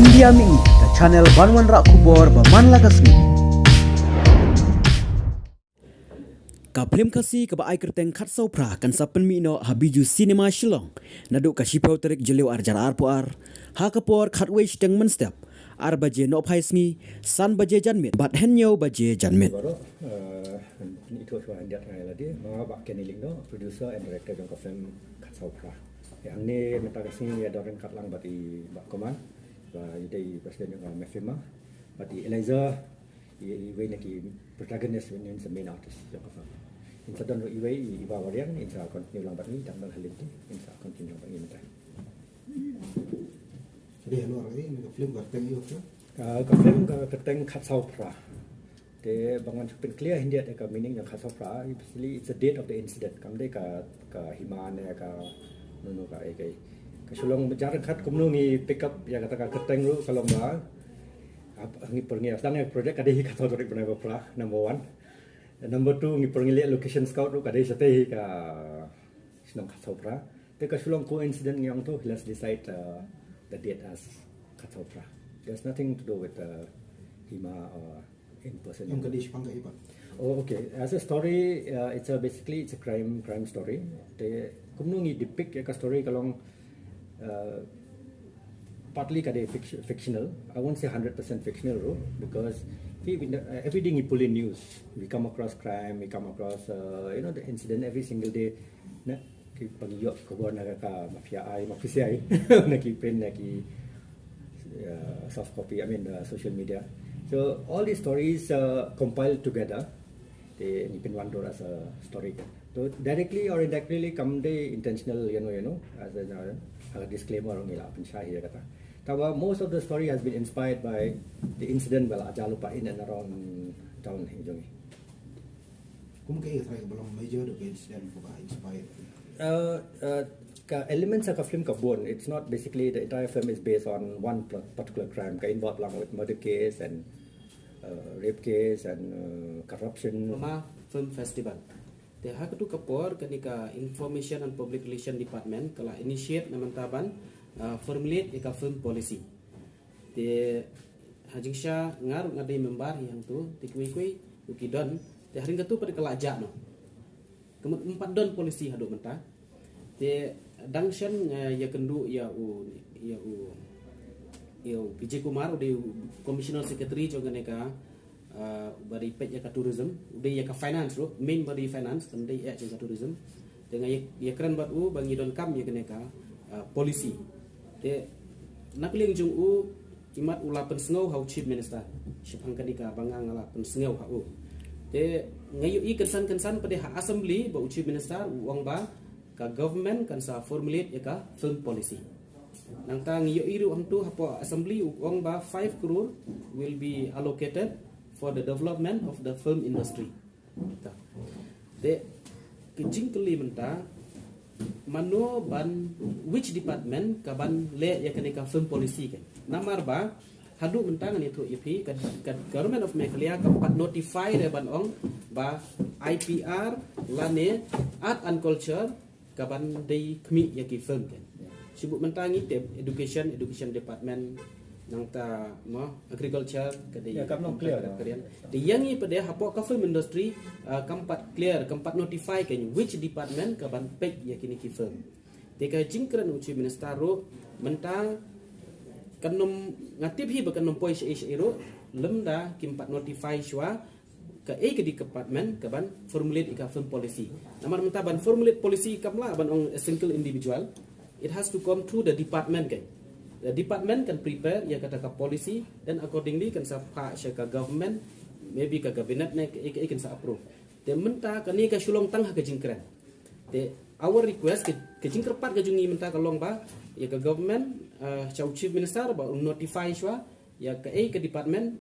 India Mingi ke channel Banwan Rak Kubor Baman Lakasmi. Kaplim kasi ka baay kerteng khatsau pra kan sapen mi no habiju cinema Shillong naduk ka shipau terik jeliu arjar arpuar ha kapor khatwei steng men step ar baje no phaisngi san baje janmit bat henyo baje janmit baru itu suara dia tanya lagi mga bak keniling no producer and director jong film khatsau pra yang ni meta kasing ya doreng katlang bati bak koman ba idai presiden jong mefima bati Eliza iwe neki protagonist in the main artist jong film insa don iwe iwa wariang insa continue lang bat ni dang halin ti insa continue bang meta jadi anu lagi ni film berteng yo ka film ka keteng khatsau pra te bangan supin clear hindi at ka meaning ng khatsau pra basically it's the date of the incident kamde ka himan ya ka nuno ka kay kasulong jarak khat kumno ni pick up ya kata ka keteng ru kalong ba ngi pergi asang project kade hi khatsau torik bana pra number 1 number 2 ngi pergi location scout ru kade sate hi ka sinong khatsau pra te kasulong coincident yang tu let's decide the date as khatsau pra. There's nothing to do with Hima or in person. yang kadi sipang kai pan Oh, okay. As a story, it's basically a crime story. The kumnungi depict a story kalong partly kade fictional. I won't say 100% fictional, because every day we pull in news, we come across crime, we come across the incident every single day. Na pagiyok ko na ka mafia ay naki print naki soft copy, social media. So all these stories compiled together, they nipin one door as a story. So directly or indirectly come the intentional, as a disclaimer on ila pensyahi kata. Tawa most of the story has been inspired by the incident well ajalupa in and around town hijongi. kum kai thai belum major the incident ko ba inspired Elements of a film kabun. It's not basically the entire film is based on one particular crime. Ka involved along with murder case and rape case and corruption. Mama Film Festival. Te hak tu kapor ketika Information and Public Relation Department kala initiate namantaban formulate eka film policy. Te hajingsha ngar ngadai member yang tu tikui ukidon te haring katu pada kala ajak no. Kemudian 4 don polisi hadu mentah. Te dangshan ya kendu ya PJ Kumar udah commissioner secretary jo ganeka bari pet ya ka tourism udah ya ka finance ro main bari finance kan dai ya ka tourism dengan ya keren bat bangi don kam ya ganeka polisi te nakling jung kimat ula pensengau hau chief minister chief angkadika bangang ala pensengau hau te ngayu I kensan pada hak assembly ba chief minister uang ba ka government kan sa formulate ka film policy nang tang yo iru am tu hapo assembly uang ba 5 crore will be allocated for the development of the film industry ta de kijing keli menta mano ban which department ka ban le ya ka film policy kan namar ba hadu mentang ni tu IP kan government of Meghalaya kampat notify de ban ong ba IPR lane art and culture kaban dei kmi yaki film kan sibuk mentangi te education department nang ta agriculture kadai ya kam clear de yangi pada hapo ka film industry kampat clear kampat notify kan which department kaban pek yakini ki film te ka jingkran uci minister ro mentang kanum ngatip hi bakan poi iro lemda kimpat notify shwa ke ke department kaban formulate ika film policy namar mentaban formulate policy kamla ban on a single individual it has to come through the department kan the department can prepare ya kata ka policy dan accordingly kan sa pa ka government maybe ka cabinet nek kan sa approve de menta kani ka sulong tang ha ka jingkran de our request ke jingkerpat ka jungi menta ka long ba ya ka government chief minister ba notify shwa ya ke department